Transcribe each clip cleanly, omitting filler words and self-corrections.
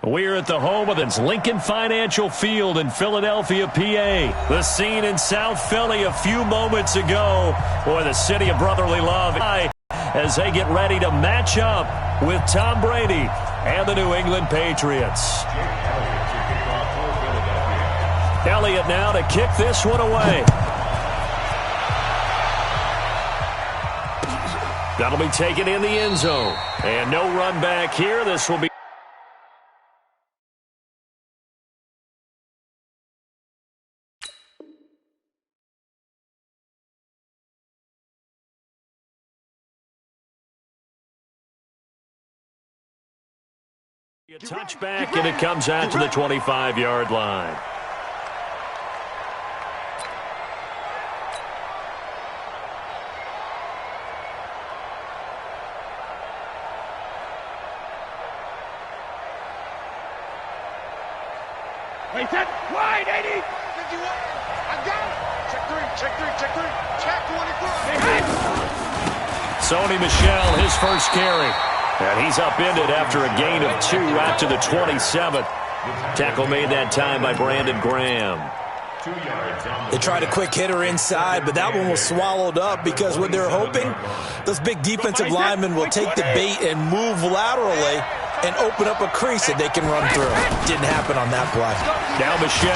We're at the home of its Lincoln Financial Field in Philadelphia, PA. The scene in South Philly a few moments ago. Boy, the city of brotherly love as they get ready to match up with Tom Brady and the New England Patriots. Elliott now to kick this one away. That'll be taken in the end zone. And no run back here. This will be a touchback, and it comes out to the 25-yard line. Wait, set, wide, 80. 51. I got it. Check three. Check 24. Sony Michel, his first carry. And he's upended after a gain of 2 out to the 27th. Tackle made that time by Brandon Graham. They tried a quick hitter inside, but that one was swallowed up because what they're hoping, those big defensive linemen will take the bait and move laterally and open up a crease that they can run through. Didn't happen on that play. Now Michel.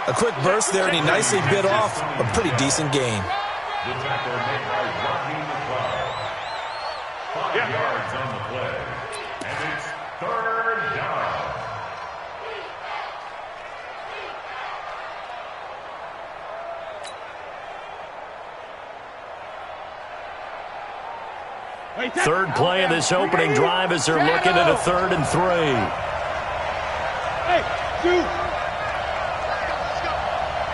A quick burst there, and he nicely bit off a pretty decent gain. The tackle made by Rodney McLeod. 5 yards on the play. And it's 3rd down. Third play of this opening drive as they're looking at a 3rd and 3. Hey, shoot. Let's go.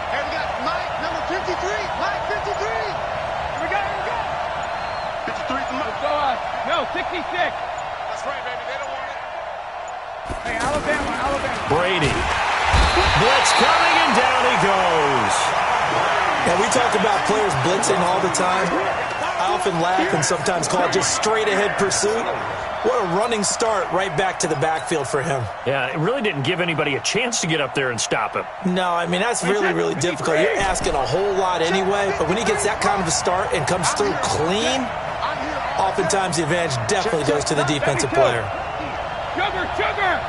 Hey, we got Mike, number 53. Mike, 53. Here we go. 53 from Mike. Go on. No, 66. That's right, baby. They don't want it. Hey, Alabama. Brady. Blitz coming, and down he goes. Now, we talk about players blitzing all the time. I often laugh and sometimes call it just straight-ahead pursuit. What a running start right back to the backfield for him. Yeah, it really didn't give anybody a chance to get up there and stop him. No, I mean, that's really, really difficult. You're asking a whole lot anyway, but when he gets that kind of a start and comes through clean, oftentimes the advantage definitely goes to the defensive player. Sugar.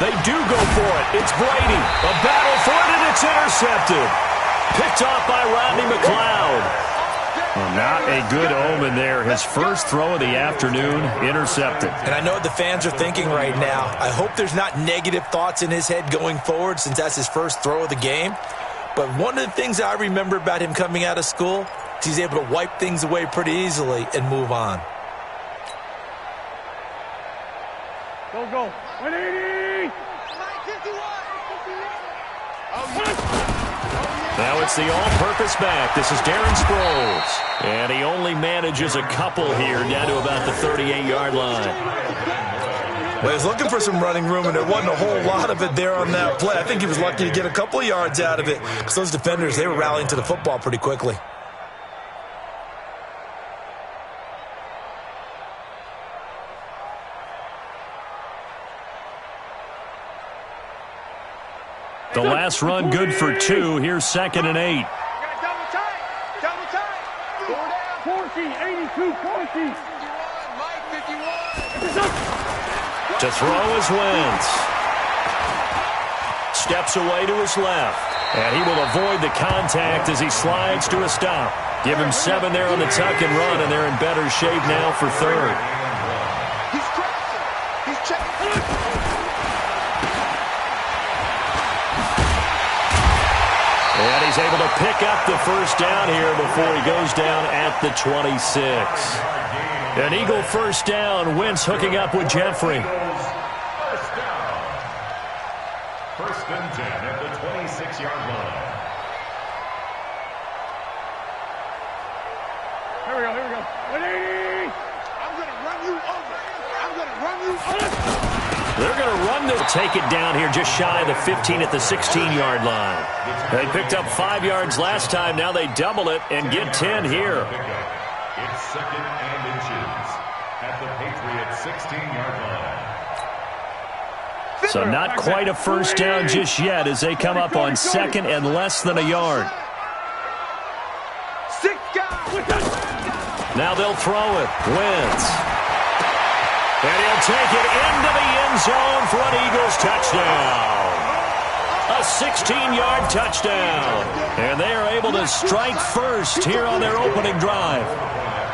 They do go for it. It's Brady. A battle for it, and it's intercepted. Picked off by Rodney McLeod. Well, not a good omen there. His first throw of the afternoon, intercepted. And I know what the fans are thinking right now. I hope there's not negative thoughts in his head going forward since that's his first throw of the game. But one of the things I remember about him coming out of school is he's able to wipe things away pretty easily and move on. Go. 180. Now it's the all-purpose back. This is Darren Sproles. And he only manages a couple here down to about the 38-yard line. Well, he's looking for some running room, and there wasn't a whole lot of it there on that play. I think he was lucky to get a couple of yards out of it because those defenders, they were rallying to the football pretty quickly. The last run good for 2. Here's 2nd and 8. Double time. 40, 82, 40. Mike, 51. To throw is Wentz. Steps away to his left. And he will avoid the contact as he slides to a stop. Give him 7 there on the tuck and run, and they're in better shape now for 3rd. He's crossing. He's checking. And he's able to pick up the first down here before he goes down at the 26. An Eagle first down. Wentz hooking up with Jeffrey. First down. 1st and 10 at the 26-yard line. Here we go. 180. I'm going to run you over. They're going to run this. Take it down here just shy of the 15 at the 16-yard line. They picked up 5 yards last time. Now they double it and get 10 here. It's 2nd and inches at the Patriots' 16-yard line. So not quite a first down just yet as they come up on 2nd and less than a yard. Now they'll throw it. Wentz. And he'll take it into the end zone for an Eagles touchdown. A 16-yard touchdown. And they are able to strike first here on their opening drive.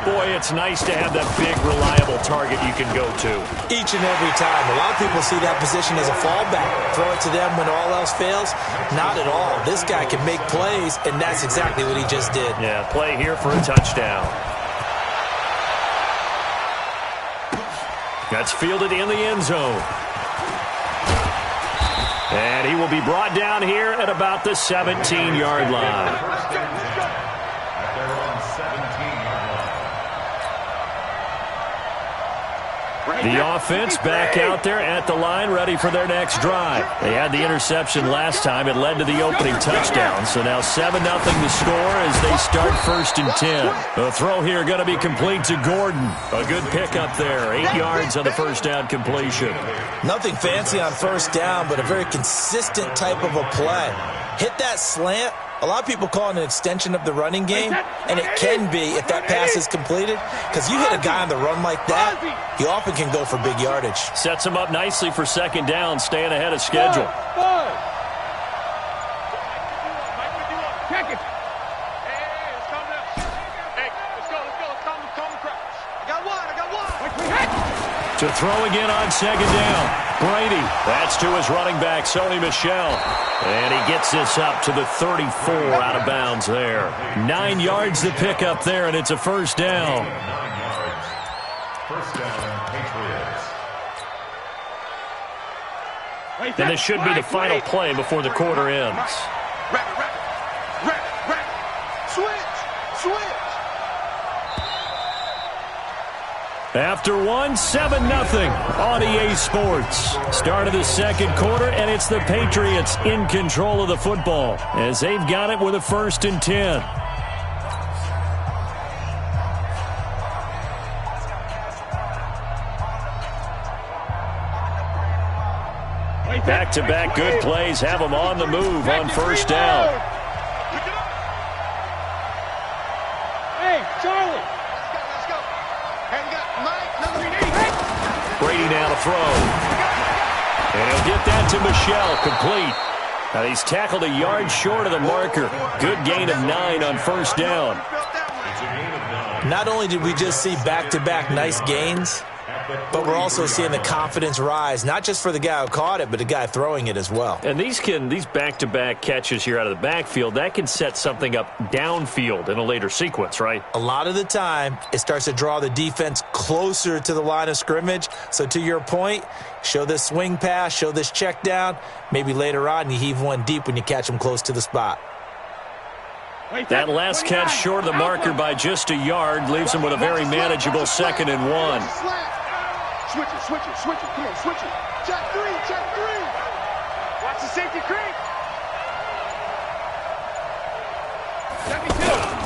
Boy, it's nice to have that big, reliable target you can go to. Each and every time. A lot of people see that position as a fallback. Throw it to them when all else fails. Not at all. This guy can make plays, and that's exactly what he just did. Yeah, play here for a touchdown. That's fielded in the end zone. And he will be brought down here at about the 17-yard line. At their own 17-yard line. The offense back out there at the line, ready for their next drive. They had the interception last time. It led to the opening touchdown. So now 7-0 the score as they start 1st and 10. The throw here going to be complete to Gordon. A good pickup there. 8 yards on the first down completion. Nothing fancy on first down, but a very consistent type of a play. Hit that slant. A lot of people call it an extension of the running game, and it can be if that pass is completed, because you hit a guy on the run like that, he often can go for big yardage. Sets him up nicely for 2nd down, staying ahead of schedule. Check it. Hey, let's calm down. Hey, let's go. Calm the crowd. I got one. To throw again on 2nd down. Brady, that's to his running back, Sony Michel. And he gets this up to the 34 out of bounds there. 9 yards to pick up there, and it's a first down. 9 yards. First down, Patriots. And this should be the final play before the quarter ends. Rapid. Switch. After 7-0 on EA Sports. Start of the second quarter, and it's the Patriots in control of the football as they've got it with a 1st and 10. Back-to-back good plays have them on the move on first down. Hey, Charlie. Let's go. Hey, we got Mike, number 8. Brady now to throw. And he'll get that to Michel, complete. Now he's tackled a yard short of the marker. Good gain of 9 on first down. It's a gain of 9. Not only did we just see back-to-back nice gains, but we're also seeing the confidence rise, not just for the guy who caught it, but the guy throwing it as well. And these back-to-back catches here out of the backfield, that can set something up downfield in a later sequence, right? A lot of the time, it starts to draw the defense closer to the line of scrimmage. So to your point, show this swing pass, show this check down. Maybe later on you heave one deep when you catch them close to the spot. That last catch short of the marker by just a yard leaves him with a very manageable 2nd and 1. Switch it. Come on, switch it. Check three. Watch the safety creep. 72.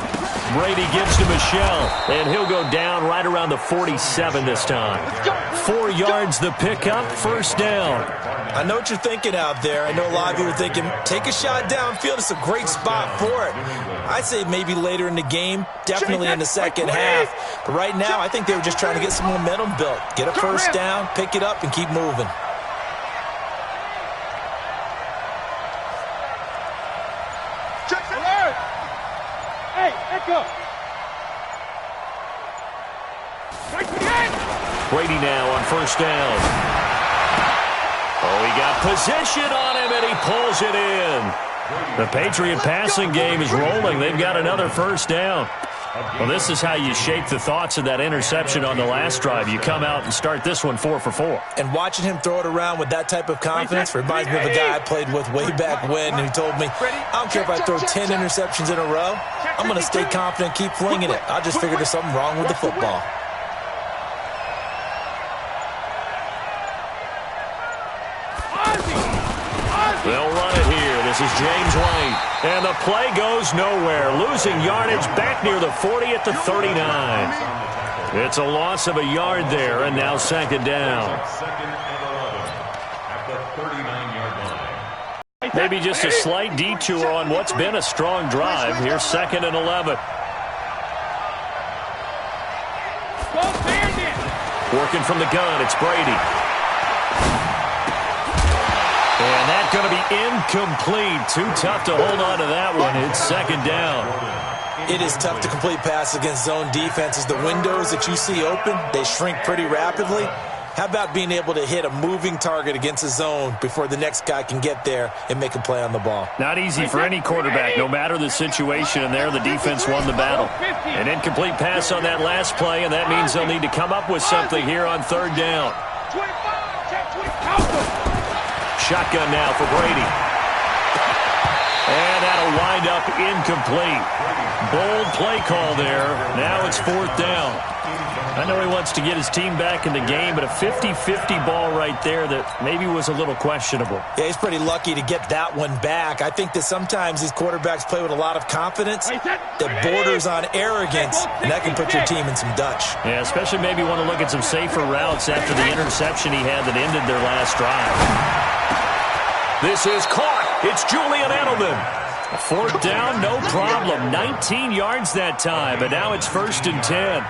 Brady gives to Michel, and he'll go down right around the 47 this time. 4 yards the pickup, first down. I know what you're thinking out there. I know a lot of you are thinking, take a shot downfield. It's a great spot for it. I'd say maybe later in the game, definitely in the second half. But right now, I think they were just trying to get some momentum built. Get a first down, pick it up, and keep moving. Hey, echo. Brady now on first down. Oh, he got position on him, and he pulls it in. The Patriot passing game is rolling. They've got another first down. Well, this is how you shape the thoughts of that interception on the last drive. You come out and start this one 4 for 4. And watching him throw it around with that type of confidence reminds me of a guy I played with way back when who told me, I don't care if I throw 10 interceptions in a row. I'm going to stay confident, keep flinging it. I just figured there's something wrong with the football. They'll run it here. This is James White. And the play goes nowhere. Losing yardage back near the 40 at the 39. It's a loss of a yard there, and now second down. Second and 11 at the 39-yard line. Maybe just a slight detour on what's been a strong drive. Here's second and 11. Working from the gun, it's Brady. And that's going to be incomplete. Too tough to hold on to that one. It's second down. It is tough to complete passes against zone defenses. The windows that you see open, they shrink pretty rapidly. How about being able to hit a moving target against a zone before the next guy can get there and make a play on the ball? Not easy for any quarterback, no matter the situation, and there the defense won the battle. An incomplete pass on that last play, and that means they'll need to come up with something here on third down. Shotgun now for Brady. And that'll wind up incomplete. Bold play call there. Now it's fourth down. I know he wants to get his team back in the game, but a 50-50 ball right there that maybe was a little questionable. Yeah, he's pretty lucky to get that one back. I think that sometimes these quarterbacks play with a lot of confidence that borders on arrogance, and that can put your team in some Dutch. Yeah, especially maybe want to look at some safer routes after the interception he had that ended their last drive. This is caught. It's Julian Edelman. A fourth down, no problem. 19 yards that time, but now it's first and 10.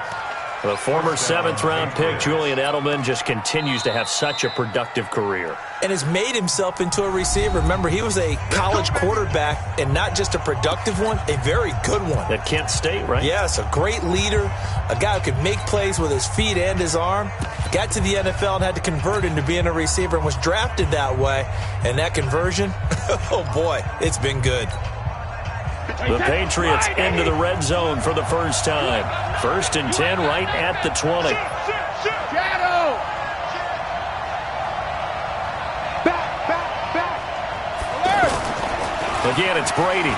The former seventh-round pick, Julian Edelman, just continues to have such a productive career. And has made himself into a receiver. Remember, he was a college quarterback, and not just a productive one, a very good one. At Kent State, right? Yes, a great leader, a guy who could make plays with his feet and his arm. Got to the NFL and had to convert into being a receiver and was drafted that way. And that conversion, oh boy, it's been good. The Patriots into the red zone for the first time. First and 10 right at the 20. Shadow! Back! Alert! Again, it's Brady.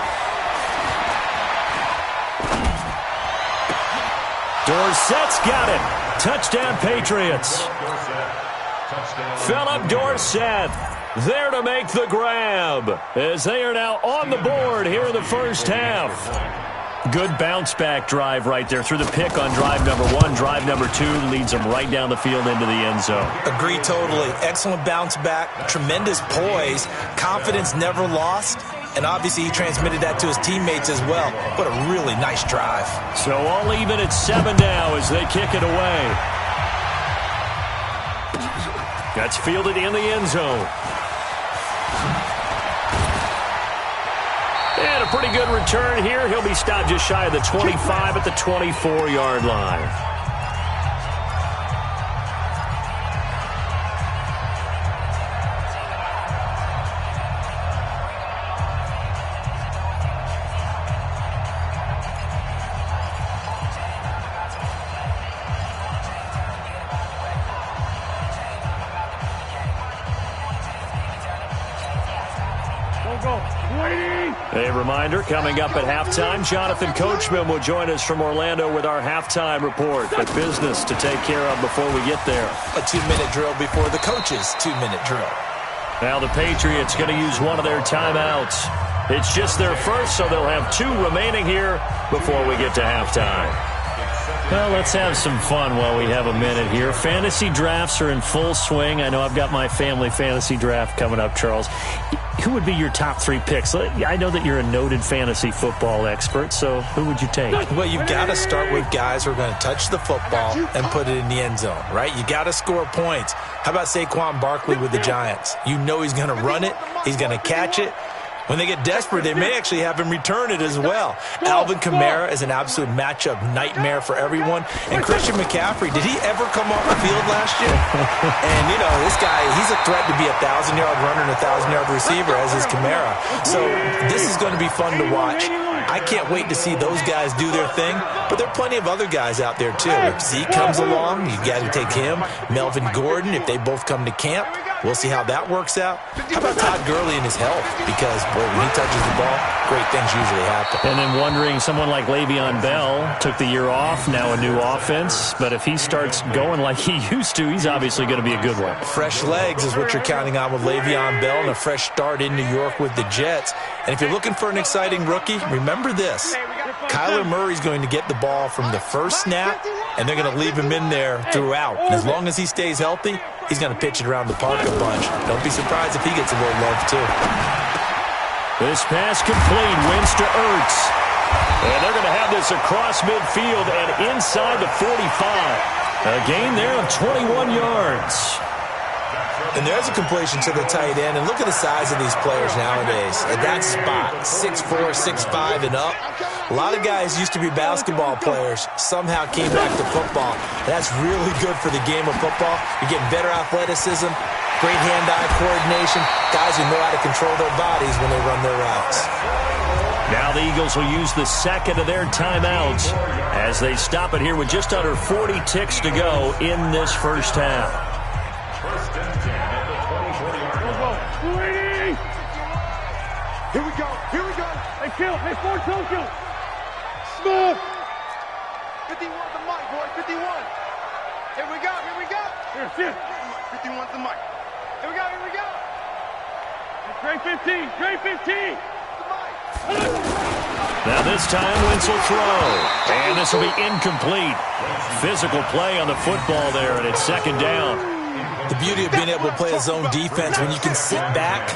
Dorsett's got it. Touchdown, Patriots. Philip Dorsett there to make the grab as they are now on the board here in the first half. Good bounce-back drive right there through the pick on drive number 1. Drive number 2 leads them right down the field into the end zone. Agree totally. Excellent bounce back, tremendous poise, confidence never lost, and obviously he transmitted that to his teammates as well. What a really nice drive. So all even at 7 now as they kick it away. That's fielded in the end zone. And a pretty good return here. He'll be stopped just shy of the 25 at the 24-yard line. A reminder, coming up at halftime, Jonathan Coachman will join us from Orlando with our halftime report. But business to take care of before we get there. A 2-minute drill before the coach's 2-minute drill. Now the Patriots going to use one of their timeouts. It's just their first, so they'll have 2 remaining here before we get to halftime. Well, let's have some fun while we have a minute here. Fantasy drafts are in full swing. I know I've got my family fantasy draft coming up, Charles. Who would be your top 3 picks? I know that you're a noted fantasy football expert, so who would you take? Well, you've got to start with guys who are going to touch the football and put it in the end zone, right? You got to score points. How about Saquon Barkley with the Giants? You know he's going to run it. He's going to catch it. When they get desperate, they may actually have him return it as well. Alvin Kamara is an absolute matchup nightmare for everyone. And Christian McCaffrey, did he ever come off the field last year? And, you know, this guy, he's a threat to be a 1,000-yard runner and a 1,000-yard receiver, as is Kamara. So this is going to be fun to watch. I can't wait to see those guys do their thing. But there are plenty of other guys out there, too. If Zeke comes along, you got to take him. Melvin Gordon, if they both come to camp, we'll see how that works out. How about Todd Gurley and his health? Because, boy, when he touches the ball, great things usually happen. And then wondering, someone like Le'Veon Bell took the year off, now a new offense. But if he starts going like he used to, he's obviously going to be a good one. Fresh legs is what you're counting on with Le'Veon Bell and a fresh start in New York with the Jets. And if you're looking for an exciting rookie, remember this. Kyler Murray's going to get the ball from the first snap, and they're going to leave him in there throughout. And as long as he stays healthy, he's going to pitch it around the park a bunch. Don't be surprised if he gets a little love, too. This pass complete, wins to Ertz. And they're going to have this across midfield and inside the 45. A gain there of 21 yards. And there's a completion to the tight end. And look at the size of these players nowadays. At that spot, 6'4", 6'5", and up. A lot of guys used to be basketball players, somehow came back to football. That's really good for the game of football. You're getting better athleticism, great hand-eye coordination, guys who know how to control their bodies when they run their routes. Now the Eagles will use the second of their timeouts as they stop it here with just under 40 ticks to go in this first half. First and 10 at the 20-40 line. Here we go. Here we go. Hey, kill. Hey, Ford, kill. Smooth. 51 the mic, boy. 51. Here we go. Here we go. Here, sit. 51's the mic. Here we go. Here we go. Trey 15. Trey 15. Now this time, Wentz will throw. And this will be incomplete. Physical play on the football there, and it's second down. The beauty of being able to play a zone defense when you can sit back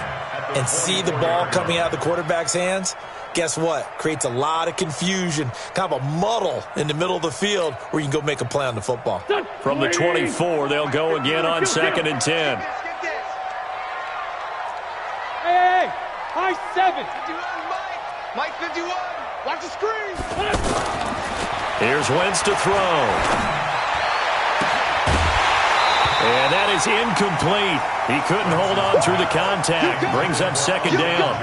and see the ball coming out of the quarterback's hands, guess what? Creates a lot of confusion, kind of a muddle in the middle of the field where you can go make a play on the football. From the 24, they'll go again on second and 10. Hey, high 7. Mike 51. Watch the screen. Here's Wentz to throw. And that is incomplete. He couldn't hold on through the contact. Brings up second down.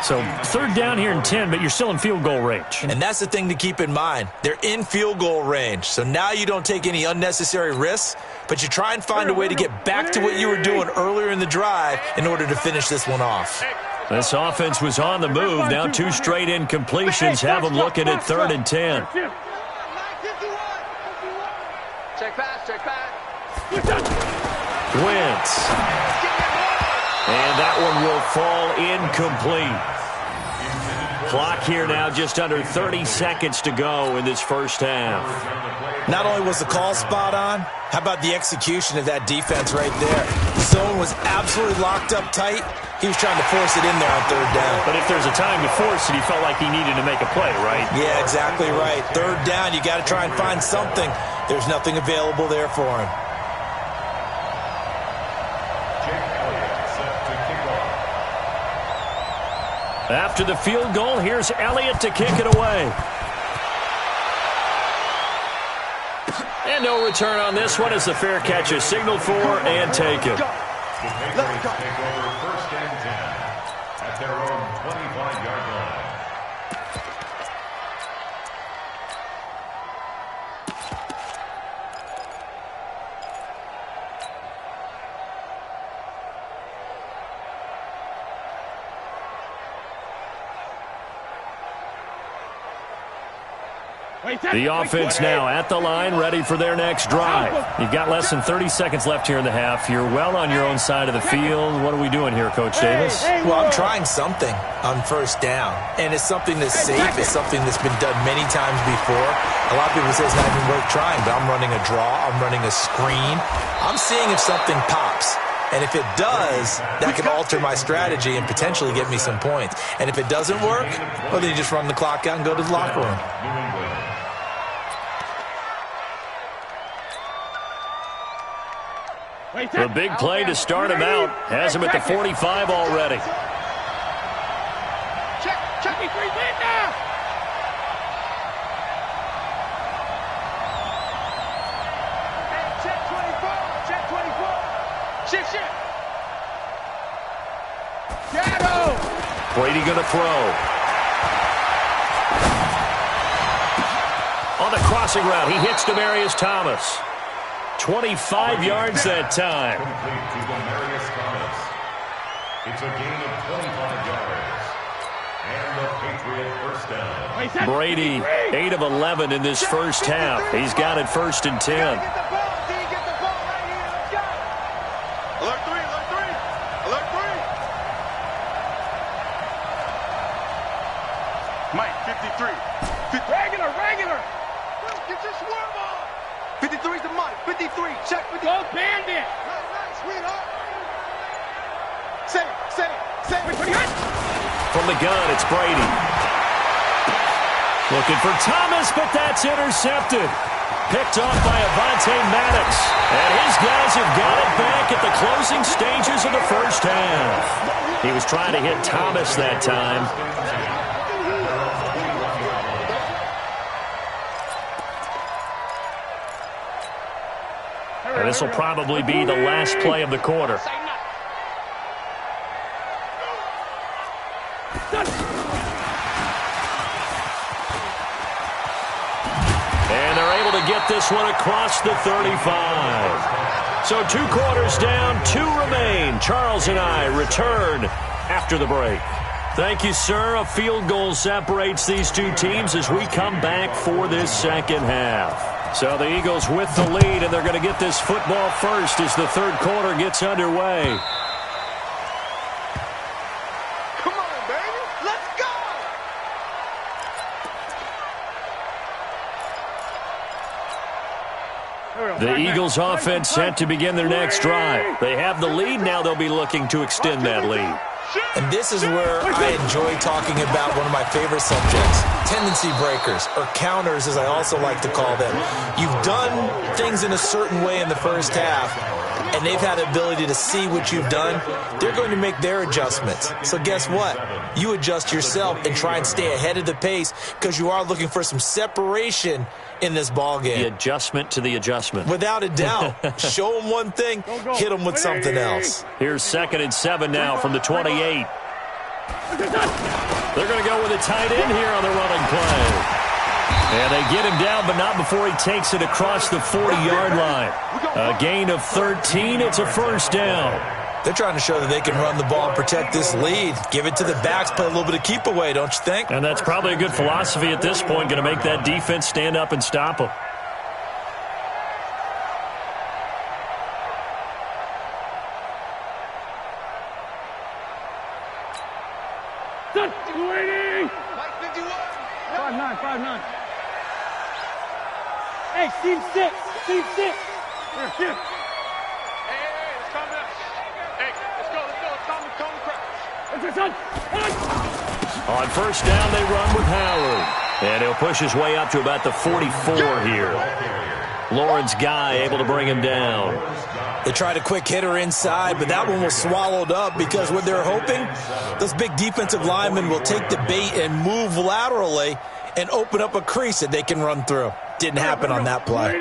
So third down here in 10, but you're still in field goal range. And that's the thing to keep in mind. They're in field goal range. So now you don't take any unnecessary risks, but you try and find a way to get back to what you were doing earlier in the drive in order to finish this one off. This offense was on the move. Now two straight incompletions have them looking at third and 10. Check pass, check pass. Wentz. And that one will fall incomplete. Clock here now just under 30 seconds to go in this first half. Not only was the call spot on, how about the execution of that defense right there? The zone was absolutely locked up tight. He was trying to force it in there on third down. But if there's a time to force it, he felt like he needed to make a play, right? Yeah, exactly right. Third down, you got to try and find something. There's nothing available there for him. After the field goal, here's Elliott to kick it away. And no return on this one as the fair catch is signaled for and taken. The Patriots take over first and 10 at their own 25-yard line. The offense now at the line, ready for their next drive. You've got less than 30 seconds left here in the half. You're well on your own side of the field. What are we doing here, Coach Davis? Well, I'm trying something on first down, and it's something that's safe. It's something that's been done many times before. A lot of people say it's not even worth trying, but I'm running a draw. I'm running a screen. I'm seeing if something pops. And if it does, that could alter my strategy and potentially get me some points. And if it doesn't work, well, then you just run the clock out and go to the locker room. The big play to start him out has him at the 45 already. Check me 3 win now. Check 24. Check 24. Shift. Shadow. Brady going to throw. On the crossing route, he hits Demaryius Thomas. 25 yards that time. Complete to Demaryius Thomas. It's a gain of 25 yards. And the Patriot first down. Brady, 8 of 11 in this first half. He's got it 1st and 10. Get the ball, D. Get the ball right here. Let's go. Alert 3, alert 3. Alert 3. Mike, 53. Regular. Get your swerve on. 53's the Mike. 53. Check 53. Go bandit. Right, sweetheart. Say it. From the gun, it's Brady. Looking for Thomas, but that's intercepted. Picked off by Avonte Maddox. And his guys have got it back at the closing stages of the first half. He was trying to hit Thomas that time. And this will probably be the last play of the quarter. And they're able to get this one across the 35. So 2 quarters down, 2 remain. Charles and I return after the break. Thank you, sir. A field goal separates these two teams as we come back for this second half. So the Eagles with the lead, and they're going to get this football first as the third quarter gets underway. Come on, baby. Let's go. The Eagles offense set to begin their next drive. They have the lead. Now they'll be looking to extend that lead. And this is where I enjoy talking about one of my favorite subjects, tendency breakers, or counters as I also like to call them. You've done things in a certain way in the first half, and they've had the ability to see what you've done. They're going to make their adjustments. So guess what? You adjust yourself and try and stay ahead of the pace because you are looking for some separation in this ball game. The adjustment to the adjustment. Without a doubt. Show them one thing, hit them with something else. Here's 2nd and 7 now from the 28. They're going to go with a tight end here on the running play. And they get him down, but not before he takes it across the 40-yard line. A gain of 13. It's a first down. They're trying to show that they can run the ball and protect this lead. Give it to the backs, play a little bit of keep away, don't you think? And that's probably a good philosophy at this point, going to make that defense stand up and stop them. Mike 51. 5'9". Hey, Steve 6. Here. Hey, let's calm down. Hey, let's go. It's time to crash. On first down, they run with Howard. And he'll push his way up to about the 44 here. Lawrence Guy able to bring him down. They tried a quick hitter inside, but that one was swallowed up because what they're hoping, those big defensive linemen will take the bait and move laterally and open up a crease that they can run through. Didn't happen on that play.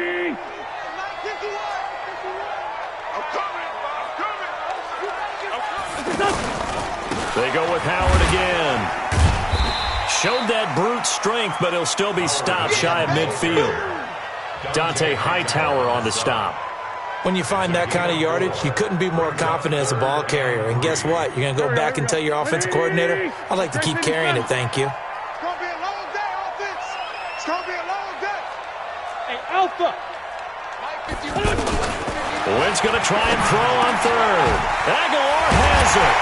They go with Howard again. Showed that brute strength, but he'll still be stopped shy of midfield. Dante Hightower on the stop. When you find that kind of yardage, you couldn't be more confident as a ball carrier. And guess what? You're going to go back and tell your offensive coordinator, I'd like to keep carrying it, thank you. It's going to be a long day, offense. It's going to be a long day. Hey, Alpha. Mike 51. Wynn's going to try and throw on third. Aguilar has it.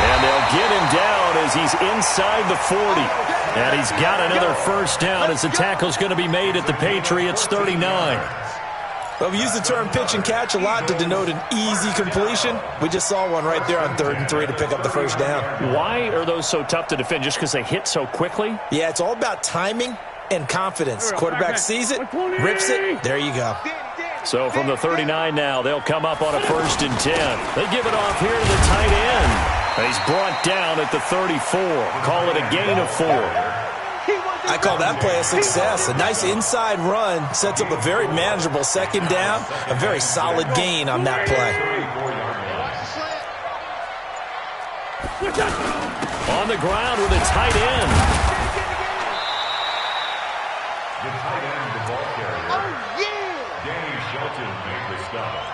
And they'll get him down as he's inside the 40. And he's got another first down as the tackle's going to be made at the Patriots' 39. Well, we use the term pitch and catch a lot to denote an easy completion. We just saw one right there on 3rd and 3 to pick up the first down. Why are those so tough to defend? Just because they hit so quickly? Yeah, it's all about timing and confidence. Quarterback sees it, rips it, there you go. So from the 39 now, they'll come up on a 1st and 10. They give it off here to the tight end. And he's brought down at the 34. Call it a gain of 4. I call that play a success. A nice inside run sets up a very manageable second down. A very solid gain on that play. On the ground with a tight end. The tight end, the ball carrier. Oh, yeah. Danny Shelton made the stop.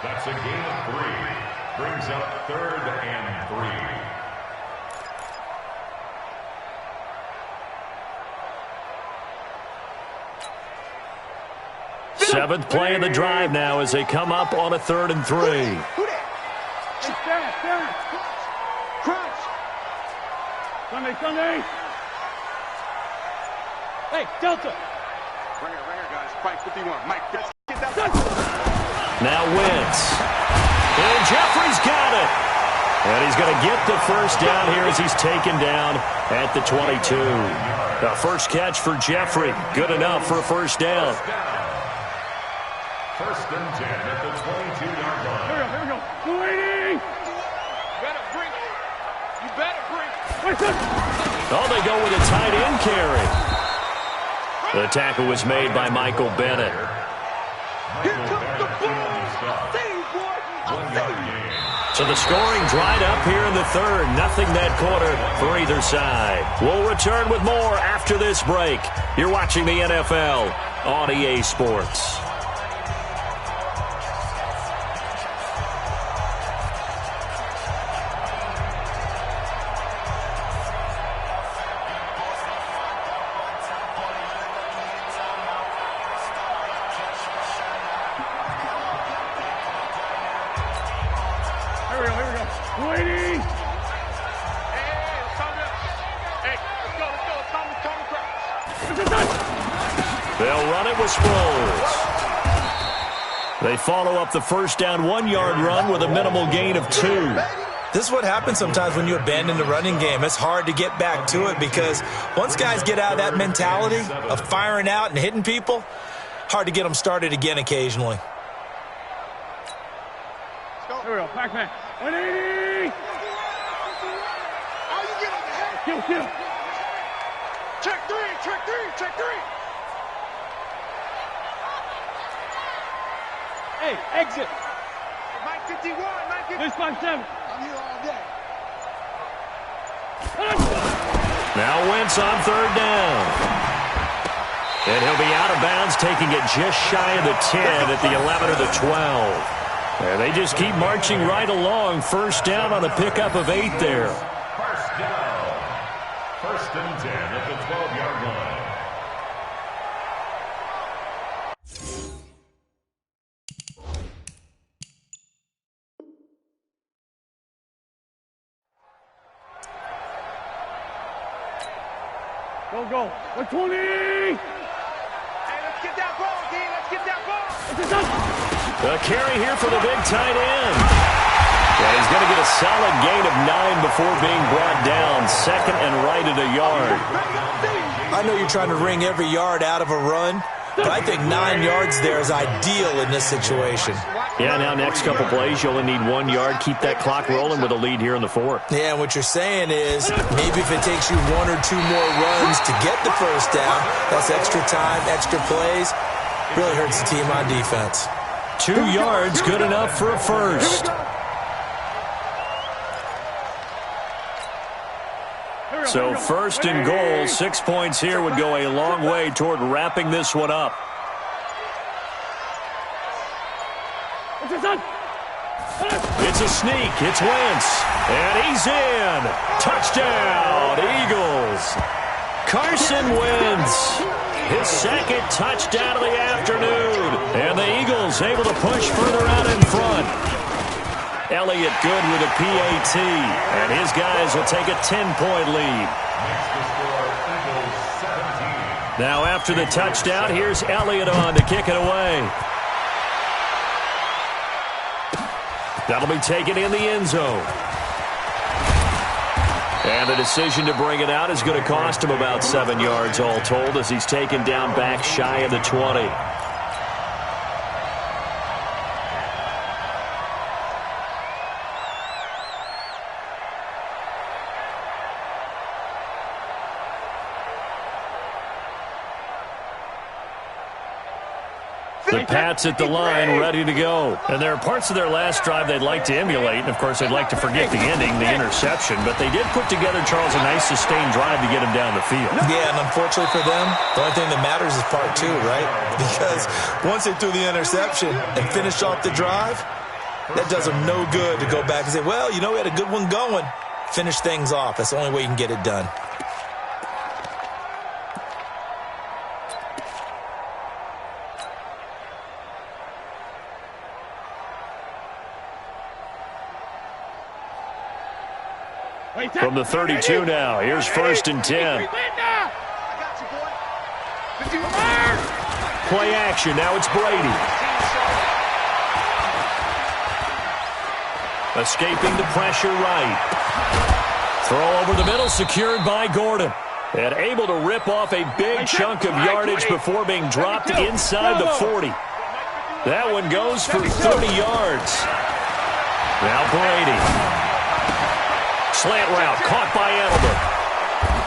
That's a gain of 3. Brings up 3rd and 3. Seventh play of the drive now as they come up on a 3rd and 3. Who that? Stand. Crunch. Sunday. Hey, Delta. Right here, guys. Mike 51. Mike, get that. Now Wentz. And Jeffrey's got it. And he's going to get the first down here as he's taken down at the 22. The first catch for Jeffrey. Good enough for a first down. First and 10 at the 22-yard line. Here we go. Waiting. You better bring it. Oh, they go with a tight end carry. The tackle was made by Michael Bennett. Here comes the ball. Save, boy. Save. So the scoring dried up here in the 3rd. Nothing that quarter for either side. We'll return with more after this break. You're watching the NFL on EA Sports. Waiting. They'll run it with Sproles. They follow up the first down 1-yard run with a minimal gain of 2. This is what happens sometimes when you abandon the running game. It's hard to get back to it because once guys get out of that mentality of firing out and hitting people, hard to get them started again occasionally. Here we go. Pac-Man. 180. Oh, you get on the head. Kill. Check three. Hey, exit. Mike 51, Mike 51. This 5-7. I'm here all day. Now Wentz on 3rd down. And he'll be out of bounds, taking it just shy of the 10 at the 11 or the 12. And they just keep marching right along. First down on a pickup of 8 there. First down. First and 10 at the 12-yard line. Go. 120. Hey, let's get that ball, D. Let's get that ball. A carry here for the big tight end. And he's going to get a solid gain of 9 before being brought down. 2nd and right at a yard. I know you're trying to wring every yard out of a run, but I think 9 yards there is ideal in this situation. Yeah, now next couple plays, you only need 1 yard. Keep that clock rolling with a lead here in the 4th. Yeah, and what you're saying is maybe if it takes you 1 or 2 more runs to get the first down, that's extra time, extra plays. Really hurts the team on defense. 2 yards, good enough for a first. So 1st and goal, 6 points here would go a long way toward wrapping this one up. It's a sneak. It's Wentz. And he's in. Touchdown, Eagles. Carson Wentz. His 2nd touchdown of the afternoon. And the Eagles able to push further out in front. Elliott good with a PAT. And his guys will take a 10-point lead. Now after the touchdown, here's Elliott on to kick it away. That'll be taken in the end zone. And the decision to bring it out is going to cost him about 7 yards all told as he's taken down back shy of the 20. The Pats at the line, ready to go. And there are parts of their last drive they'd like to emulate. And, of course, they'd like to forget the ending, the interception. But they did put together, Charles, a nice sustained drive to get him down the field. Yeah, and unfortunately for them, the only thing that matters is part 2, right? Because once they threw the interception and finished off the drive, that does them no good to go back and say, well, you know, we had a good one going. Finish things off. That's the only way you can get it done. From the 32 now, here's 1st and 10. Play action, now it's Brady. Escaping the pressure right. Throw over the middle, secured by Gordon. And able to rip off a big chunk of yardage before being dropped inside the 40. That one goes for 30 yards. Now Brady. Slant route, caught by Edelman.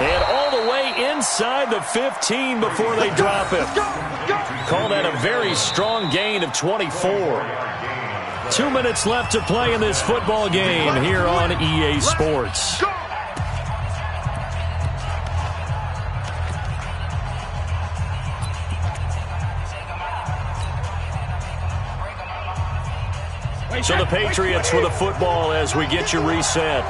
And all the way inside the 15 before they drop him. Call that a very strong gain of 24. 2 minutes left to play in this football game here on EA Sports. So the Patriots with the football as we get you reset.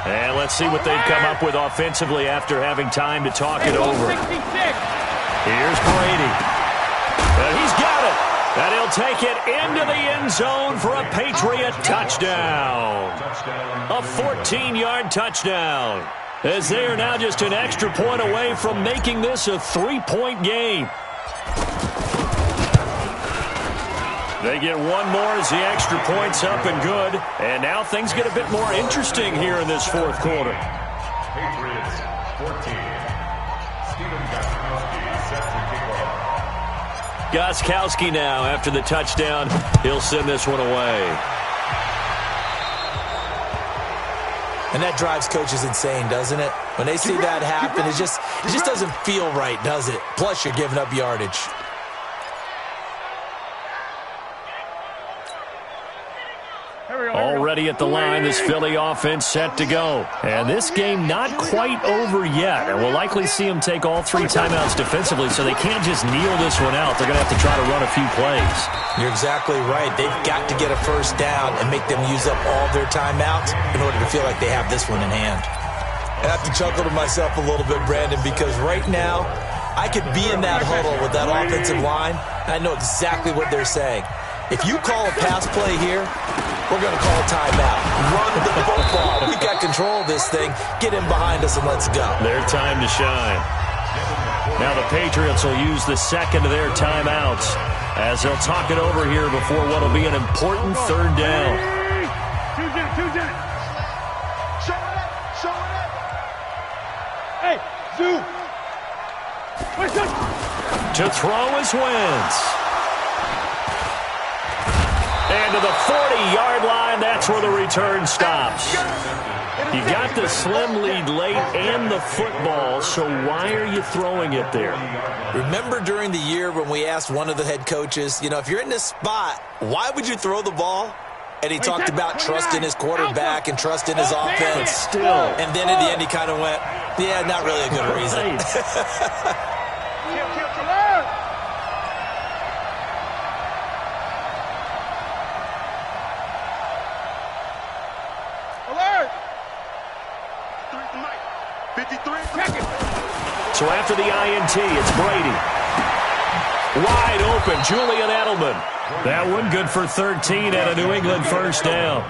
And let's see what they've come up with offensively after having time to talk it over. Here's Brady. And he's got it. And he'll take it into the end zone for a Patriot touchdown. A 14-yard touchdown. As they are now just an extra point away from making this a 3-point game. They get one more as the extra point's up and good. And now things get a bit more interesting here in this 4th quarter. Patriots 14. Stephen Gostkowski set to kick off. Gostkowski now after the touchdown. He'll send this one away. And that drives coaches insane, doesn't it? When they see that happen, it just doesn't feel right, does it? Plus, you're giving up yardage. Already at the line, this Philly offense set to go. And this game not quite over yet. And we'll likely see them take all 3 timeouts defensively, so they can't just kneel this one out. They're going to have to try to run a few plays. You're exactly right. They've got to get a first down and make them use up all their timeouts in order to feel like they have this one in hand. I have to chuckle to myself a little bit, Brandon, because right now I could be in that huddle with that offensive line, and I know exactly what they're saying. If you call a pass play here, we're going to call a timeout. Run the football. We got control of this thing. Get in behind us and let's go. Their time to shine. Now the Patriots will use the second of their timeouts as they'll talk it over here before what will be an important 3rd down. Hey, Zoo. To throw is Wentz. And to the 40-yard line, that's where the return stops. You got the slim lead late and the football, so why are you throwing it there? Remember during the year when we asked one of the head coaches, if you're in this spot, why would you throw the ball? And he talked about trust in his quarterback and trust in his offense. Still. And then at the end he kind of went, yeah, not really a good reason. So after the INT, it's Brady. Wide open, Julian Edelman. That one good for 13 and a New England first down.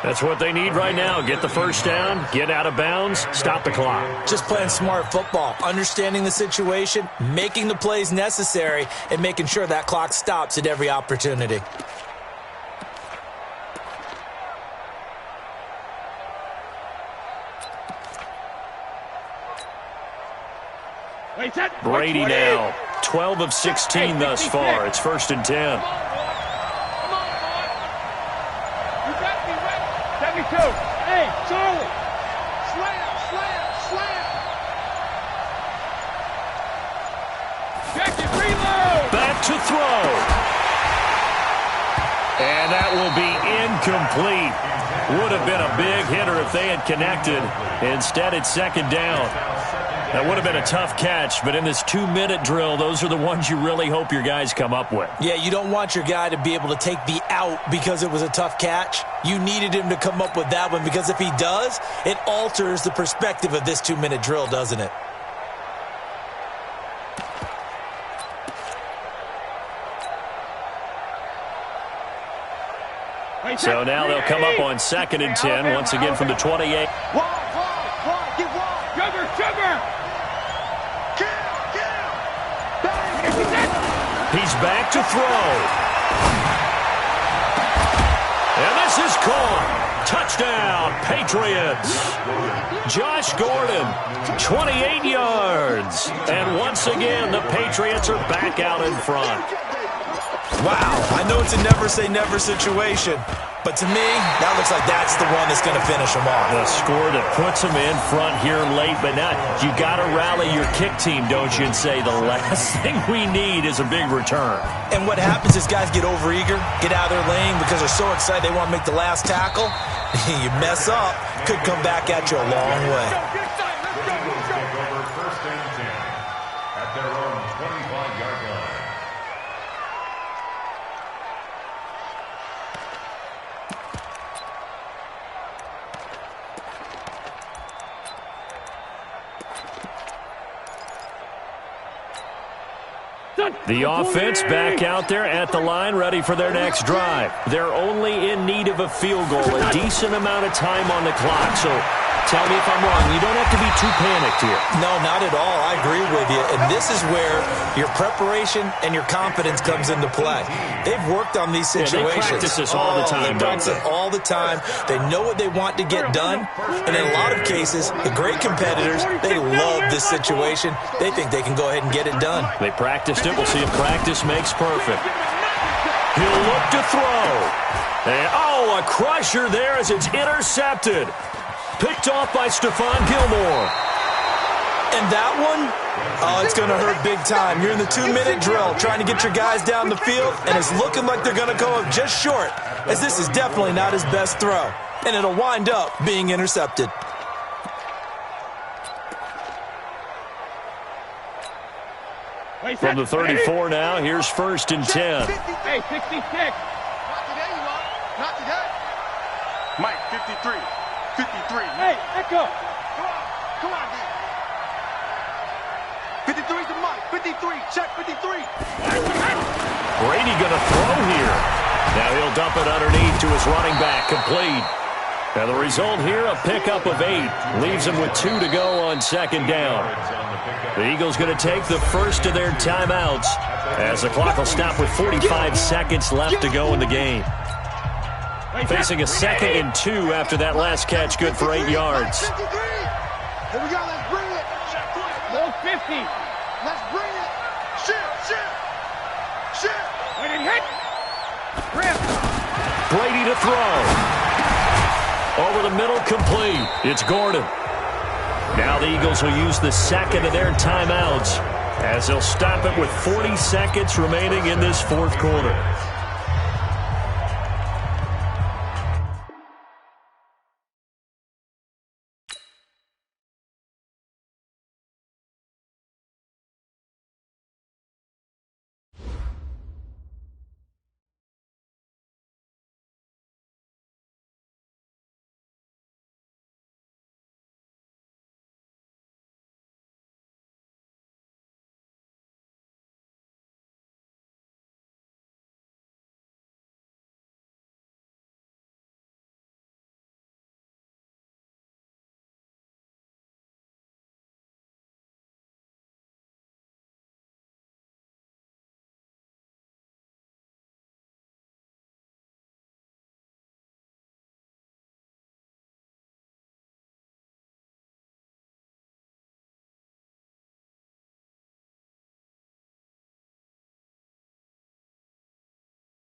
That's what they need right now. Get the first down, get out of bounds, stop the clock. Just playing smart football, understanding the situation, making the plays necessary, and making sure that clock stops at every opportunity. Brady now, 12 of 16 thus far. It's 1st and 10. Come on, boy. You got me right. Let me go. Hey, Charlie. Slam. Check it, reload. Back to throw. And that will be incomplete. Would have been a big hitter if they had connected. Instead, it's 2nd down. That would have been a tough catch, but in this 2-minute drill, those are the ones you really hope your guys come up with. Yeah, you don't want your guy to be able to take the out because it was a tough catch. You needed him to come up with that one because if he does, it alters the perspective of this 2-minute drill, doesn't it? So now they'll come up on 2nd and 10, once again from the 28. Sugar! He's back to throw. And this is caught. Touchdown, Patriots. Josh Gordon, 28 yards. And once again, the Patriots are back out in front. Wow, I know it's a never-say-never situation, but to me, that looks like that's the one that's going to finish them off. The score that puts them in front here late, but now you got to rally your kick team, don't you, and say the last thing we need is a big return. And what happens is guys get overeager, get out of their lane because they're so excited they want to make the last tackle. You mess up, could come back at you a long way. Eagles take over first and 10 at their own 25-yard line. The offense back out there at the line, ready for their next drive. They're only in need of a field goal, a decent amount of time on the clock. So tell me if I'm wrong. You don't have to be too panicked here. No, not at all. I agree with you. And this is where your preparation and your confidence comes into play. They've worked on these situations. They practice this all the time, They practice it all the time. They know what they want to get done. And in a lot of cases, the great competitors, they love this situation. They think they can go ahead and get it done. They practiced it. We'll see if practice makes perfect. He'll look to throw. And, a crusher there as it's intercepted. Picked off by Stephon Gilmore. And that one, it's going to hurt big time. You're in the 2-minute drill trying to get your guys down the field, and it's looking like they're going to go up just short, as this is definitely not his best throw. And it'll wind up being intercepted. From the 34 now, here's first and 10. Hey, 66. Not today, you are. Not today. Mike, 53. 53. Hey, Echo. Come on, D. 53 to Mike. 53. Check 53. Brady going to throw here. Now he'll dump it underneath to his running back, complete. And the result here, a pickup of 8. Leaves him with 2 to go on second down. The Eagles going to take the first of their timeouts as the clock will stop with 45 seconds left to go in the game. Facing a 2nd and 2 after that last catch, good for 8 yards. 53. Here we go. Let's bring it. Low 50. Let's bring it. Shift. When it hit. Rip. Brady to throw. Over the middle, complete. It's Gordon. Now the Eagles will use the second of their timeouts as they'll stop it with 40 seconds remaining in this fourth quarter.